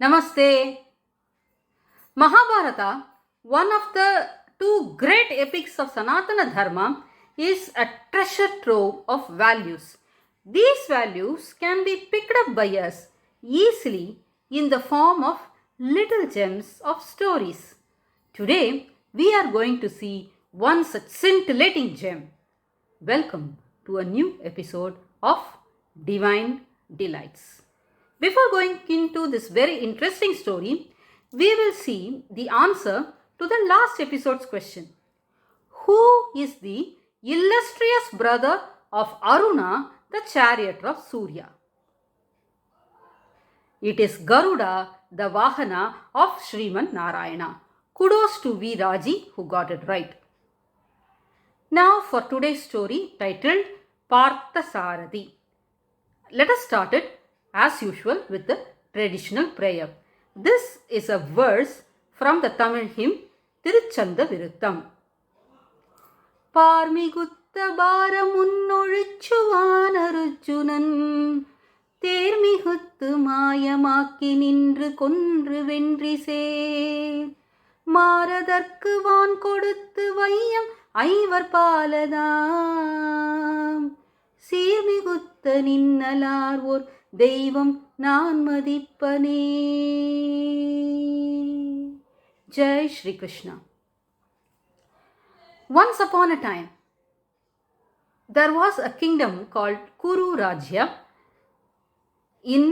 Namaste. Mahabharata, one of the two great epics of Sanatana Dharma, is a treasure trove of values. These values can be picked up by us easily in the form of little gems of stories. Today, we are going to see one such scintillating gem. Welcome to a new episode of Divine Delights. Before going into this very interesting story, we will see the answer to the last episode's question. Who is the illustrious brother of Aruna, the charioteer of Surya? It is Garuda, the Vahana of Sriman Narayana. Kudos to V. Raji who got it right. Now for today's story titled Parthasarathy. Let us start it as usual with the traditional prayer. This is a verse from the Tamil hymn Tiruchanda Viruttam. பார்மிகுத்த பாரமுன்னொழிச்சுவான் Arjunan தேர்மிகுத்து மாயமாக்கி நின்று கொன்று வென்றி சேர் மாரதற்கு வான் கொடுத்து வையம் ஐவர் பாலதாம் சீர்மிகுத்த நின்னலார் ஓர் தெய்வம் நான் மதிப்பனே. Jai Shri Krishna. Once upon a time, there was a kingdom called Kuru Rajya in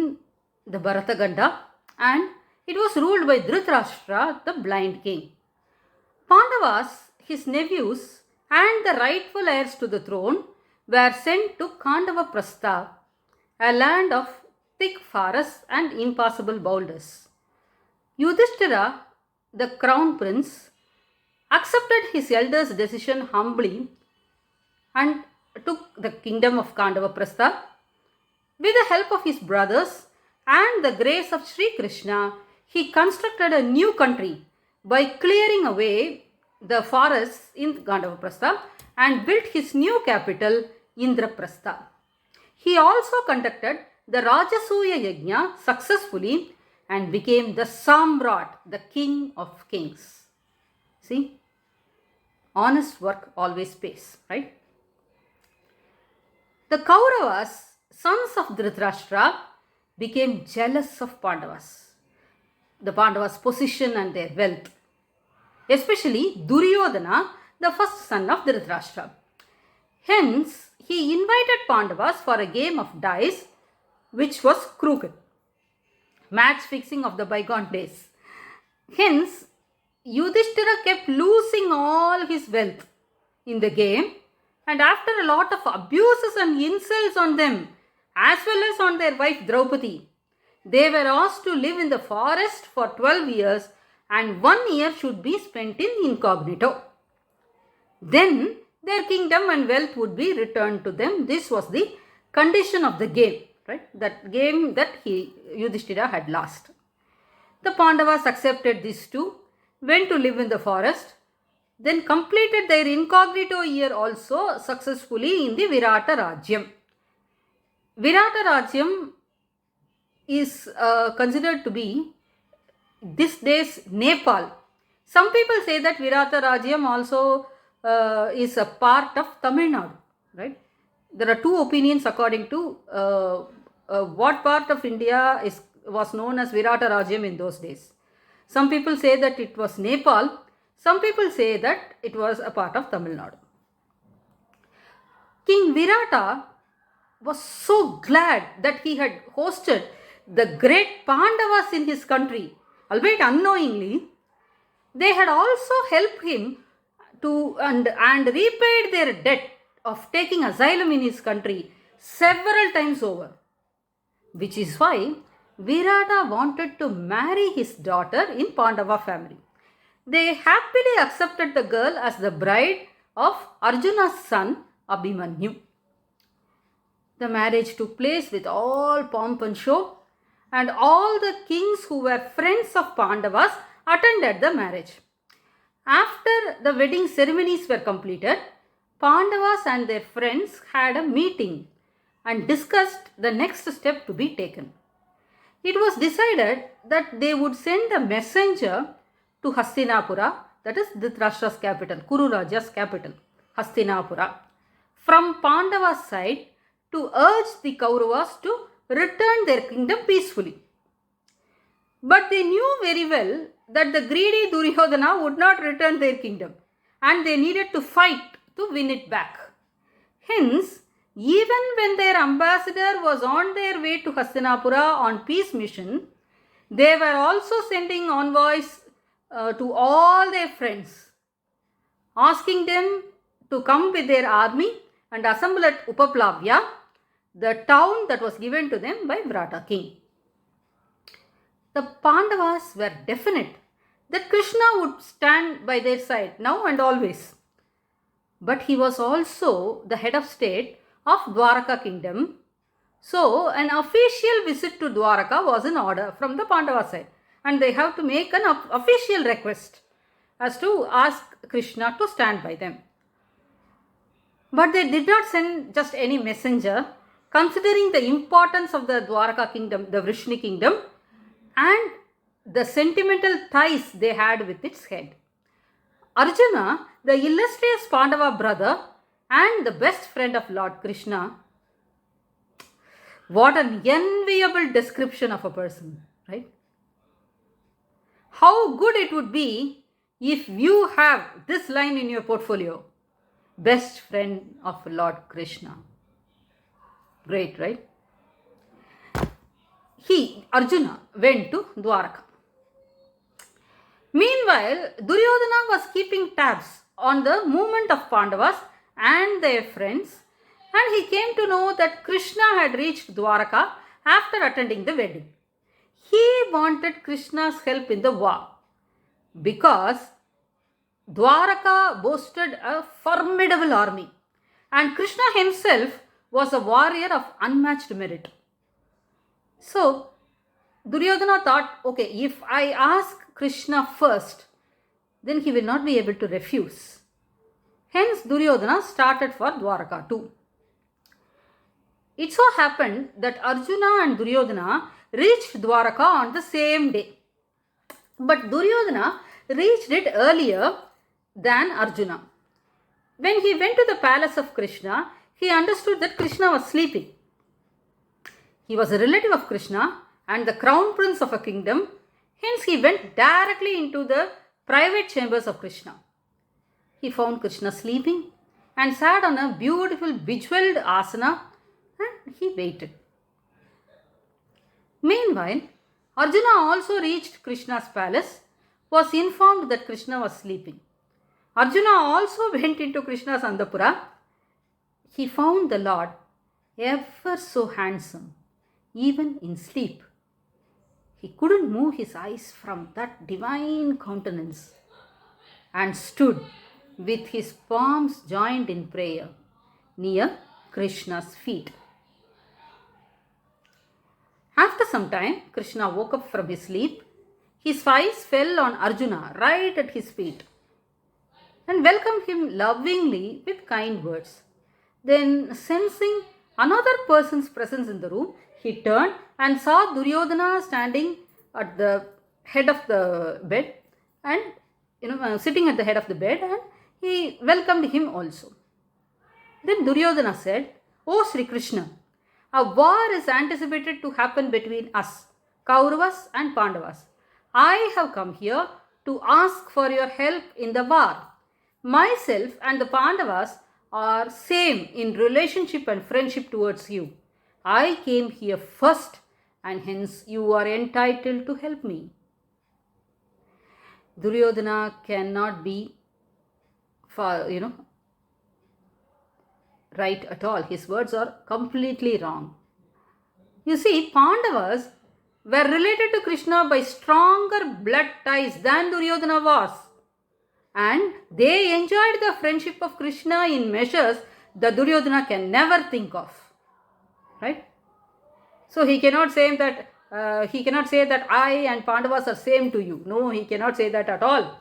the Bharataganda, and it was ruled by Dhritarashtra, the blind king. Pandavas, his nephews, and the rightful heirs to the throne were sent to Kandavaprastha, a land of thick forests and impassable boulders. Yudhishthira, the crown prince, accepted his elder's decision humbly and took the kingdom of Kandavaprastha. With the help of his brothers and the grace of Shri Krishna, he constructed a new country by clearing away the forests in Kandavaprastha and built his new capital, Indraprastha. He also conducted the Rajasuya Yajna successfully and became the Samrat, the king of kings. See, honest work always pays, right? The Kauravas, sons of Dhritarashtra, became jealous of Pandavas, the Pandavas' position and their wealth, especially Duryodhana, the first son of Dhritarashtra. Hence, he invited Pandavas for a game of dice which was crooked, match fixing of the bygone days. Hence, Yudhishthira kept losing all his wealth in the game, and after a lot of abuses and insults on them, as well as on their wife Draupadi, they were asked to live in the forest for 12 years and 1 year should be spent in incognito. Then their kingdom and wealth would be returned to them. This was the condition of the game, right? That game that Yudhishthira had lost. The Pandavas accepted this too, went to live in the forest, then completed their incognito year also successfully in the Virata Rajyam. Virata Rajyam is considered to be this day's Nepal. Some people say that Virata Rajyam also is a part of Tamil Nadu, right? There are two opinions according to what part of India was known as Virata Rajyam in those days. Some people say that it was Nepal. Some people say that it was a part of Tamil Nadu. King Virata was so glad that he had hosted the great Pandavas in his country, albeit unknowingly. They had also helped him to and repaid their debt of taking asylum in his country several times over, which is why Virata wanted to marry his daughter in Pandava family. They happily accepted the girl as the bride of Arjuna's son Abhimanyu. The marriage took place with all pomp and show, and all the kings who were friends of Pandavas attended the marriage. After the wedding ceremonies were completed, Pandavas and their friends had a meeting and discussed the next step to be taken. it was decided that they would send a messenger to Hastinapura, that is Dhritarashtra's capital, Kuru Raja's capital, Hastinapura, from Pandava's side to urge the Kauravas to return their kingdom peacefully. But they knew very well that the greedy Duryodhana would not return their kingdom, and they needed to fight to win it back. Hence, even when their ambassador was on their way to Hastinapura on peace mission, they were also sending envoys to all their friends, asking them to come with their army and assemble at Upaplavya, the town that was given to them by Virata king. The Pandavas were definite that Krishna would stand by their side now and always. But he was also the head of state of Dwaraka kingdom. So an official visit to Dwaraka was in order from the Pandava side. And they have to make an official request as to ask Krishna to stand by them. But they did not send just any messenger, considering the importance of the Dwaraka kingdom, the Vrishni kingdom, and the sentimental ties they had with its head. Arjuna, the illustrious Pandava brother and the best friend of Lord Krishna, what an enviable description of a person, right? How good it would be if you have this line in your portfolio: best friend of Lord Krishna. Great, right? Arjuna, went to Dwaraka. Meanwhile, Duryodhana was keeping tabs on the movement of Pandavas and their friends, and he came to know that Krishna had reached Dwaraka after attending the wedding. He wanted Krishna's help in the war because Dwaraka boasted a formidable army, and Krishna himself was a warrior of unmatched merit. So, Duryodhana thought, okay, if I ask Krishna first, then he will not be able to refuse. Hence, Duryodhana started for Dwaraka too. It so happened that Arjuna and Duryodhana reached Dwaraka on the same day. But Duryodhana reached it earlier than Arjuna. When he went to the palace of Krishna, he understood that Krishna was sleeping. He was a relative of Krishna and the crown prince of a kingdom. Hence, he went directly into the private chambers of Krishna. He found Krishna sleeping and sat on a beautiful bejeweled asana, and he waited. Meanwhile, Arjuna also reached Krishna's palace, was informed that Krishna was sleeping. Arjuna also went into Krishna's Andapura. He found the Lord ever so handsome, even in sleep. He couldn't move his eyes from that divine countenance and stood with his palms joined in prayer near Krishna's feet. After some time, Krishna woke up from his sleep. His eyes fell on Arjuna right at his feet and welcomed him lovingly with kind words. Then, sensing another person's presence in the room, he turned and saw Duryodhana standing at the head of the bed and sitting at the head of the bed, and he welcomed him also. Then Duryodhana said, "O Shri Krishna, a war is anticipated to happen between us, Kauravas and Pandavas. I have come here to ask for your help in the war. Myself and the Pandavas are same in relationship and friendship towards you. I came here first, and hence you are entitled to help me." Duryodhana cannot be right at all. His words are completely wrong. You see, Pandavas were related to Krishna by stronger blood ties than Duryodhana was. And they enjoyed the friendship of Krishna in measures that Duryodhana can never think of. Right? So he cannot say that I and Pandavas are same to you. No, he cannot say that at all.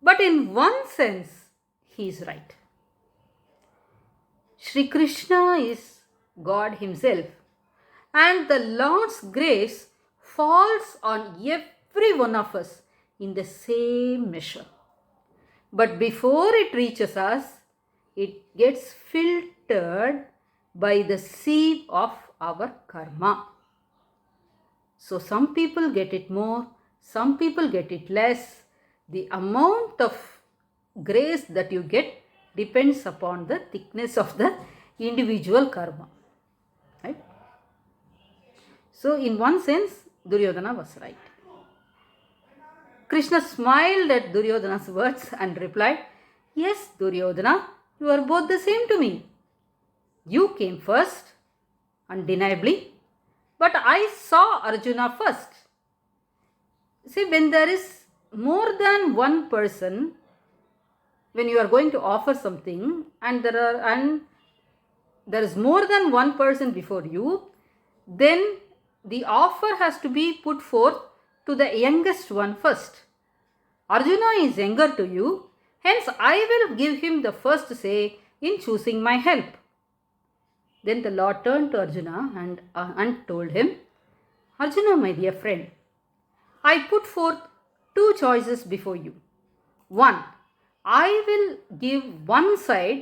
But in one sense, he is right. Shri Krishna is God himself, and the Lord's grace falls on every one of us in the same measure. But before it reaches us, it gets filtered by the sieve of our karma. So some people get it more, some people get it less. The amount of grace that you get depends upon the thickness of the individual karma. Right? So in one sense, Duryodhana was right. Krishna smiled at Duryodhana's words and replied, "Yes, Duryodhana, you are both the same to me. You came first, undeniably, but I saw Arjuna first." See, when there is more than one person, when you are going to offer something and there is more than one person before you, then the offer has to be put forth to the youngest one first. Arjuna is younger to you, hence I will give him the first say in choosing my help. Then the Lord turned to Arjuna and told him, "Arjuna, my dear friend, I put forth two choices before you. One, I will give one side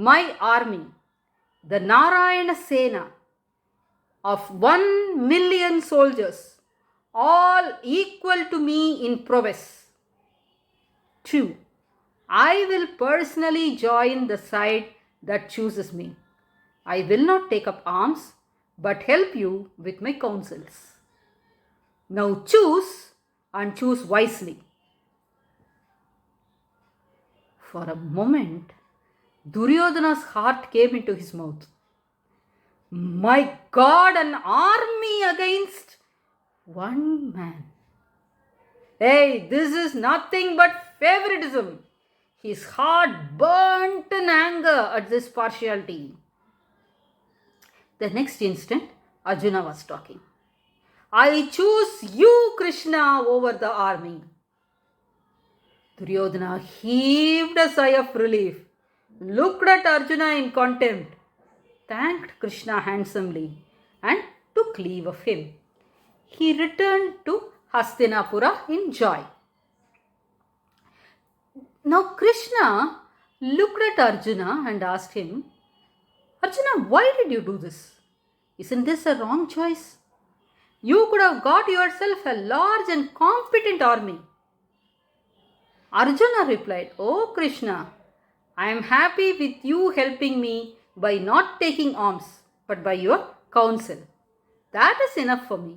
my army, the Narayana Sena of 1,000,000 soldiers, all equal to me in prowess. Two, I will personally join the side that chooses me. I will not take up arms, but help you with my counsels. Now choose, and choose wisely." For a moment, Duryodhana's heart came into his mouth. My God, an army against one man. Hey, this is nothing but favoritism. His heart burnt in anger at this partiality. The next instant, Arjuna was talking. "I choose you, Krishna, over the army." Duryodhana heaved a sigh of relief, looked at Arjuna in contempt, thanked Krishna handsomely, and took leave of him. He returned to Hastinapura in joy. Now Krishna looked at Arjuna and asked him, "Arjuna, why did you do this? Isn't this a wrong choice? You could have got yourself a large and competent army." Arjuna replied, "Oh Krishna, I am happy with you helping me by not taking arms, but by your counsel. That is enough for me.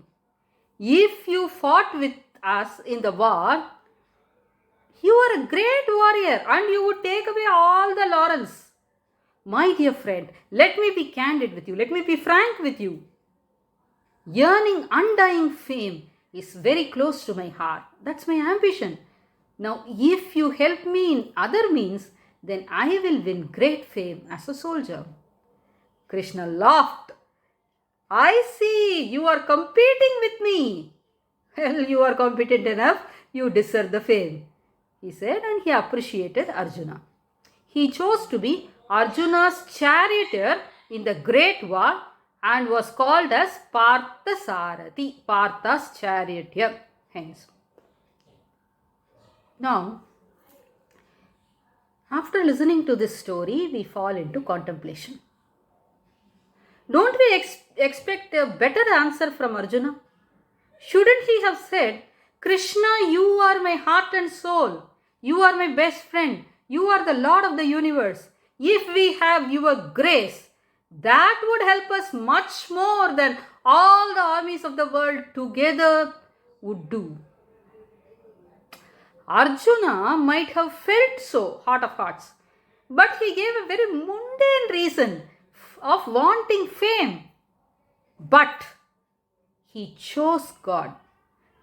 If you fought with us in the war, you are a great warrior and you would take away all the laurels. My dear friend, let me be candid with you. Let me be frank with you. Yearning undying fame is very close to my heart. That's my ambition. Now, if you help me in other means, then I will win great fame as a soldier." Krishna laughed. "I see you are competing with me. Well, you are competent enough. You deserve the fame," he said, and he appreciated Arjuna. He chose to be Arjuna's charioteer in the great war and was called as Parthasarathy, Partha's charioteer. Hence. Now, after listening to this story, we fall into contemplation. Don't we expect a better answer from Arjuna? Shouldn't he have said, "Krishna, you are my heart and soul. You are my best friend. You are the Lord of the universe. If we have your grace, that would help us much more than all the armies of the world together would do." Arjuna might have felt so, heart of hearts, but he gave a very mundane reason of wanting fame. But he chose God.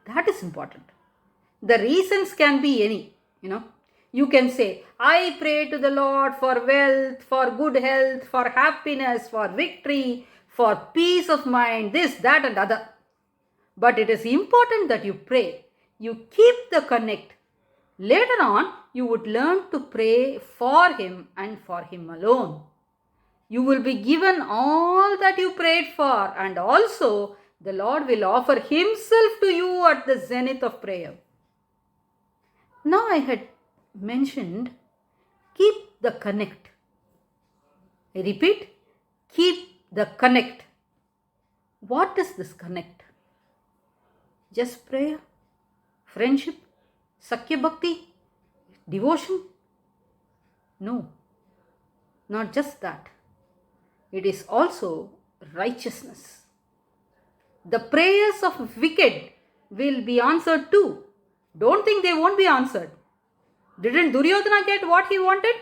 That is important. The reasons can be any, You can say, "I pray to the Lord for wealth, for good health, for happiness, for victory, for peace of mind, this, that and other." But it is important that you pray. You keep the connect. Later on, you would learn to pray for him and for him alone. You will be given all that you prayed for and also the Lord will offer Himself to you at the zenith of prayer. Now I had mentioned, keep the connect. I repeat, keep the connect. What is this connect? Just prayer, friendship, Sakya Bhakti, devotion? No, not just that. It is also righteousness. The prayers of wicked will be answered too. Don't think they won't be answered. Didn't Duryodhana get what he wanted?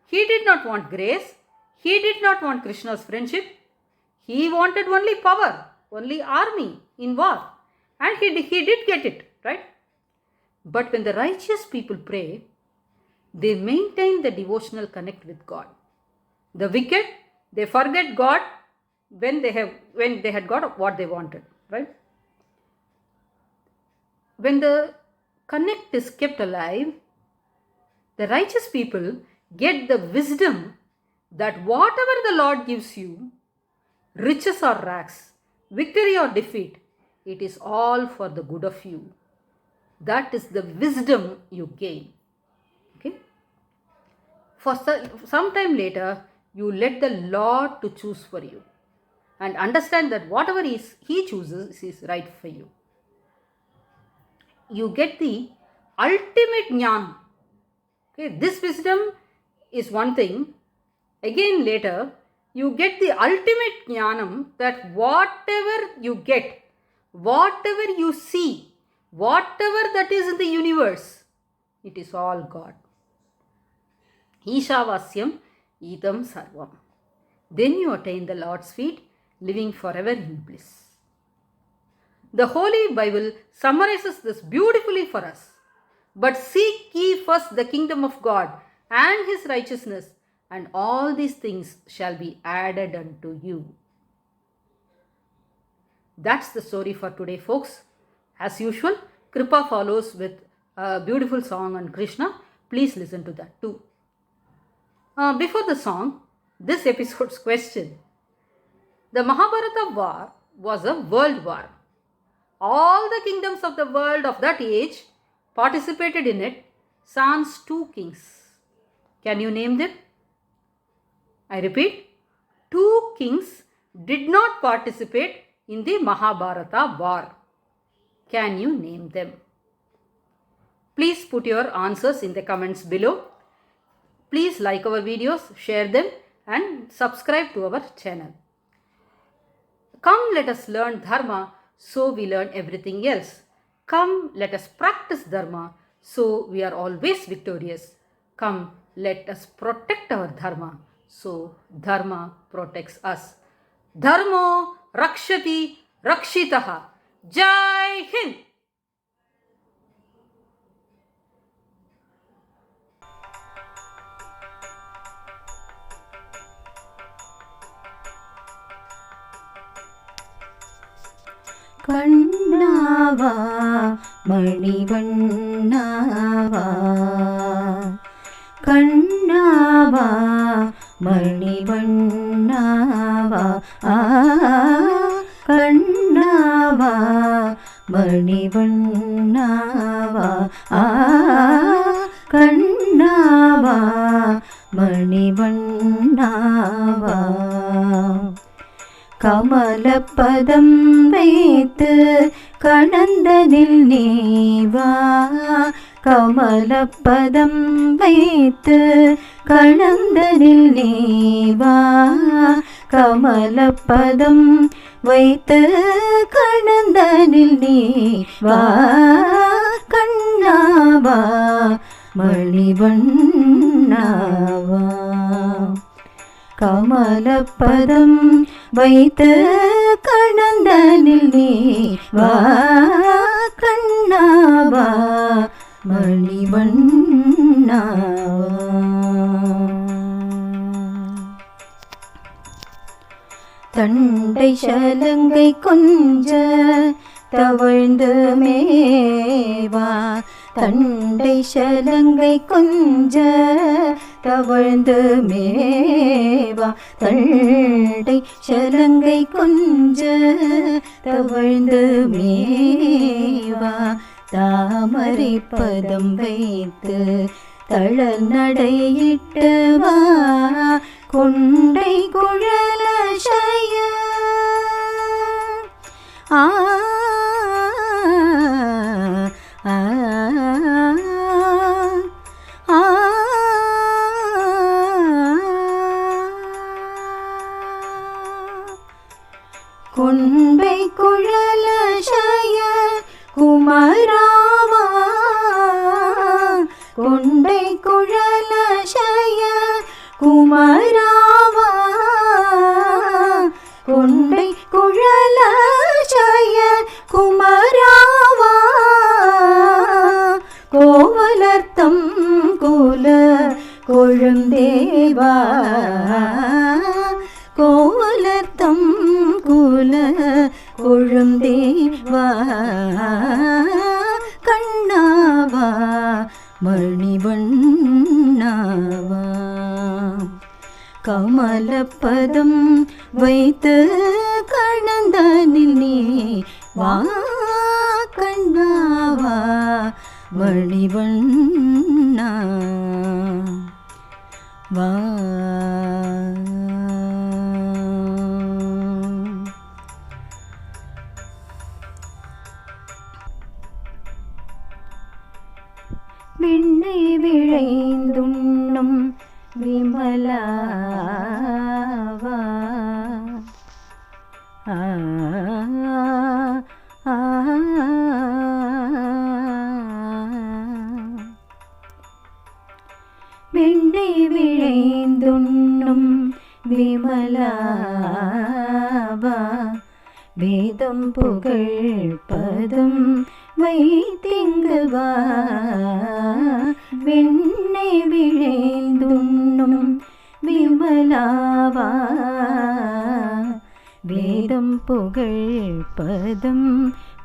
He did not want grace. He did not want Krishna's friendship. He wanted only power, only army in war. And he did get it, right? But when the righteous people pray, they maintain the devotional connect with God. The wicked, they forget God when they had got what they wanted, right? When the connect is kept alive, the righteous people get the wisdom that whatever the Lord gives you, riches or rags, victory or defeat, it is all for the good of you. That is the wisdom you gain. Okay? For some time later, you let the Lord to choose for you and understand that whatever He chooses is right for you. You get the ultimate jnana. Okay, this wisdom is one thing. Again later, you get the ultimate jnanam that whatever you get, whatever you see, whatever that is in the universe, it is all God. Ishavasyam idam sarvam. Then you attain the Lord's feet, living forever in bliss. The Holy Bible summarizes this beautifully for us. But seek ye first the kingdom of God and His righteousness, and all these things shall be added unto you. That's the story for today, folks. As usual, Kripa follows with a beautiful song on Krishna. Please listen to that too. Before the song, this episode's question. The Mahabharata war was a world war. All the kingdoms of the world of that age participated in it, sans 2 kings. Can you name them? I repeat, 2 kings did not participate in the Mahabharata war. Can you name them? Please put your answers in the comments below. Please like our videos, share them and subscribe to our channel. Come, let us learn Dharma so we learn everything else. Come, let us practice Dharma so we are always victorious. Come, let us protect our Dharma so Dharma protects us. Dharmo rakshati rakshitaha. Jai Hind. கண்ணாவா மணிவண்ணாவா கண்ணாவா மணிவண்ணாவா கண்ணாவா மணிவண்ணாவா கண்ணாவா மணிவண்ணாவா கமலப்பதம் வைத்து கடந்தனில் நீவா கமலப்பதம் வைத்து கடந்தனில் நீவா கமலப்பதம் வைத்து கடந்தனில் நீவா கண்ணாவா மணிவண்ணாவா கமலப்பதம் வைத்து கடந்தனில் நீவா கண்ணாவா மணிவண்ணாவா தண்டை சலங்கை கொஞ்ச தவழ்ந்து மேவா தண்டை சலங்கை கொஞ்ச தவழ்ந்து மேவா தண்டை சலங்கை கொஞ்ச தவழ்ந்து மேவா தாமரை பதம் வைத்து தளர் நடையிட்டு வா கொண்டை குழலசய ஆ கொண்டை குழலசய குமராவா கொண்டை குழலசய குமராவா கொண்டை குழலசய குமராவா கோவலர்த்தம் குல கொழுந்தேவா கோவலர்த்தம் குல கொழுந்தேவா கண்ணாவா மணிவண்ணாவா கமலப்பதம் வைத்து கணந்தனில் நீ வா கண்ணாவா மணிவண்ணா வா விண்ணை விழைந்துண்ணும் விமலாவா விண்ணை விழைந்துண்ணும் விமலாவா வேதம் புகழ் பதம் வைத்திங்கு வா விண்ணை விழைந்துண்ணும் விமலாவா வேதம் புகழ் பதம்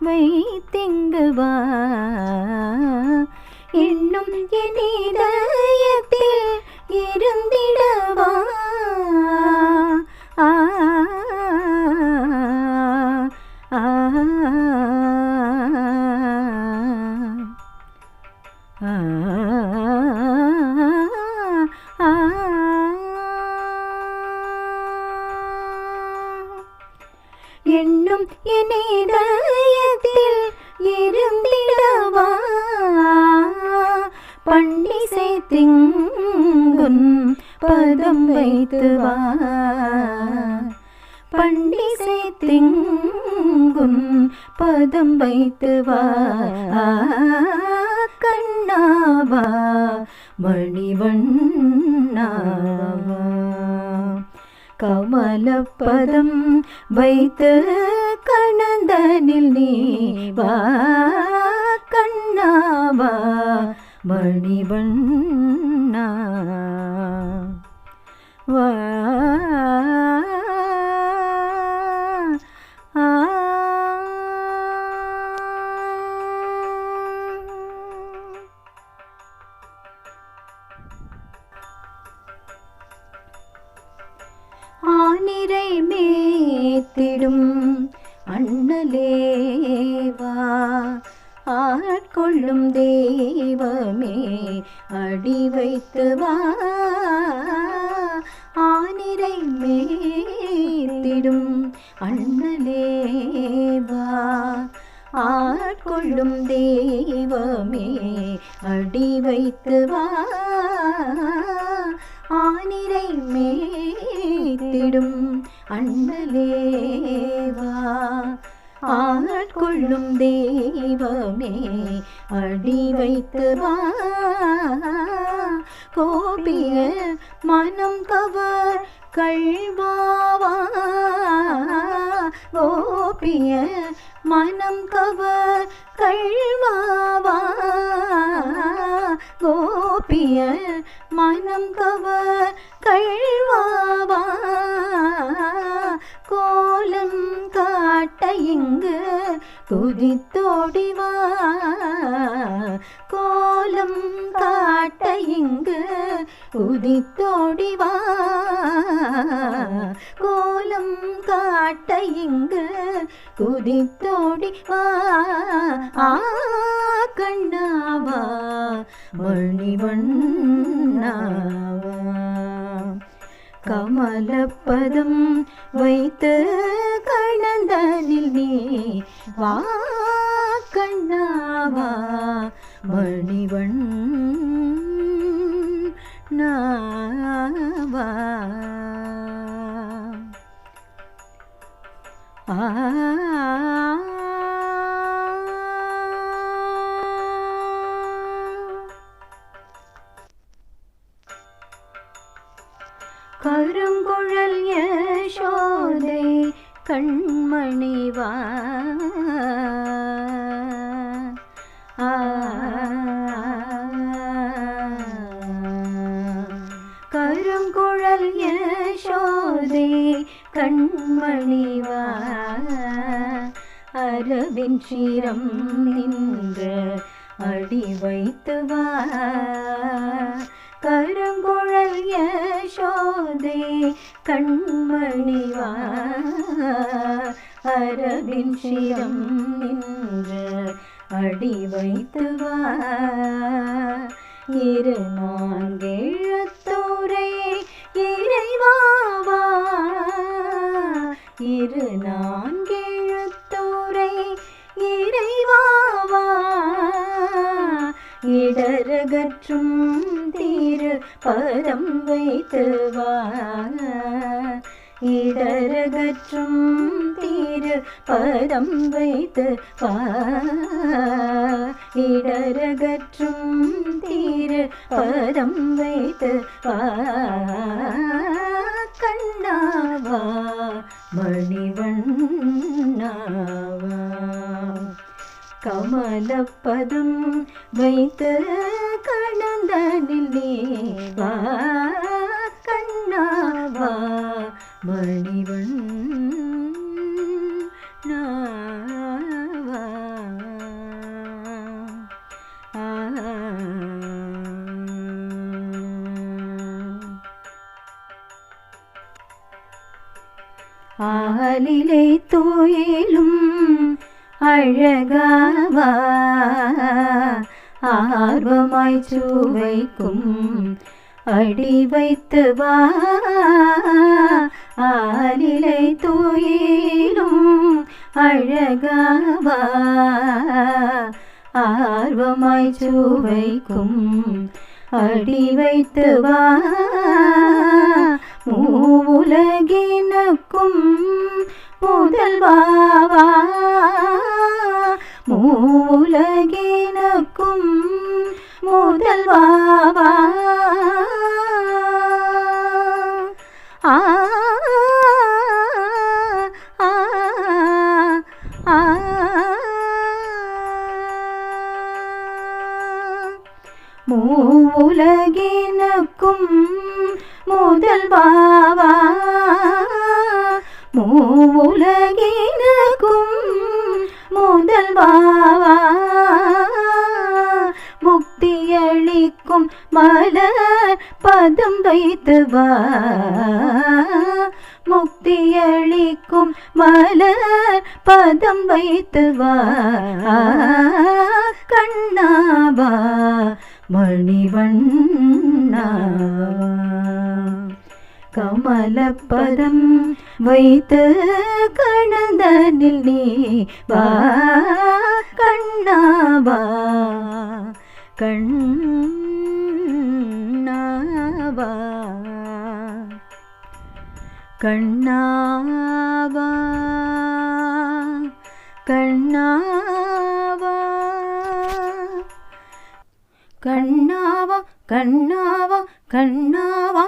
வைத்திங்கு வா என்னும் என் இதயத்தில் இருந்திடவா ஆ என்னும் என் இதயத்தில் இருந்திடவா பண்டிசை திங்குன் பதம் வைத்து வா பண்டிசை திங்குன் பதம் வைத்து வா கண்ணாவா மணிவண்ணாவா கமலப்பதம் வைத்து கணந்தனில் நீ வா கண்ணாவா மணிவண்ணா வா ஆனிரை மேத்திடும் அண்ணலேவா ஆட்கொள்ளும் தெய்வமே அடி வைத்து வா ஆனிரை மேத்திடும் அண்ணலேவா ஆட்கொள்ளும் தெய்வமே அடி வைத்து வா ஆனிரை மேத்திடும் அண்ணலேவா ஆட்கொள்ளும் தெய்வமே அடி வைத்து வா கோபிய மனம் கவர் கள்வாவா கோபிய மனம் கவர் கள்வாவா கோபிய மனம் கவர் கள்வாவா கோலம் காட்ட இங்கு குதித்தோடிவா கோலம் காட்ட இங்கு குதித்தோடிவா கோலம் காட்ட இங்கு குதித்தோடிவா கண்ணாவா மணிவண்ணாவா கமலப்பதம் வைத்து கணந்தனில் நீ வா கண்ணாவா மணிவண்ணாவா கருங்குழல் யசோதை கண்மணிவா கருங்குழல் யசோதை கண்மணிவா அரவின் சிரம் நின்ற அடி வைத்து வா கருங்குழல் யசோதை கண்மணிவா அரவின் சிரம் நின்ற அடி வைத்து வா இரு நான்கெழுத்தூரை இறைவாவா இரு நான்கெழுத்தூரை இறைவாவா இடரகற்றும் தீரு பதம் வைத்து வா இடரகற்றும் தீரு பதம் வைத்து வா இடரகற்றும் தீரு பதம் வைத்து வா கண்ணாவா மணிவண்ணாவா கமலப்பதம் வைத்து கணந்தனில் நீ வா கண்ணாவா மணிவண்ணாவா ஆலிலை தூயிலும் அழகாவா ஆர்வமாய் சுவைக்கும் அடி வைத்து வா ஆலிலை தூயிலும் அழகாவா ஆர்வமாய் சுவைக்கும் அடி வைத்து வா மூவுலகினுக்கும் முதல்வாவா மூவுலகினுக்கும் முதல்வாவா ஆ ஆ ஆ மூவுலகினுக்கும் முதல்வாவா மூவுலகினுக்கும் முதல்வாவா முக்தியளிக்கும் மலர் பதம் வைத்து வா முக்தியளிக்கும் மலர் பதம் வைத்து வா கண்ணாவா மணிவண்ணாவா கமலப்பதம் வைத்து கணந்தனில் நீ வா கண்ணாவா கண்ணாவா கண்ணாவா கண்ணாவா கண்ணாவா கண்ணாவா கண்ணாவா